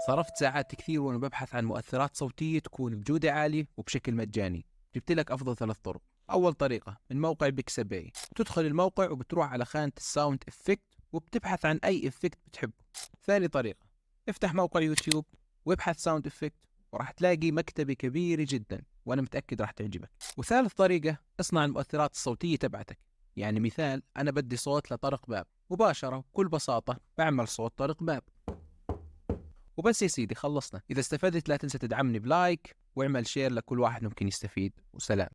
صرفت ساعات كثير وأنا ببحث عن مؤثرات صوتية تكون بجودة عالية وبشكل مجاني. جبت لك أفضل 3 طرق. أول طريقة من موقع بيكساباي، تدخل الموقع وبتروح على خانة الساوند افكت وبتبحث عن أي افكت بتحبه. ثاني طريقة، افتح موقع يوتيوب وابحث ساوند افكت وراح تلاقي مكتبة كبيرة جدا وأنا متأكد راح تعجبك. وثالث طريقة، اصنع المؤثرات الصوتية تبعتك. يعني مثال، أنا بدي صوت لطرق باب، مباشرة بكل بساطة بعمل صوت طرق باب. وبس يا سيدي، خلصنا. إذا استفدت لا تنسى تدعمني بلايك واعمل شير لكل واحد ممكن يستفيد، وسلام.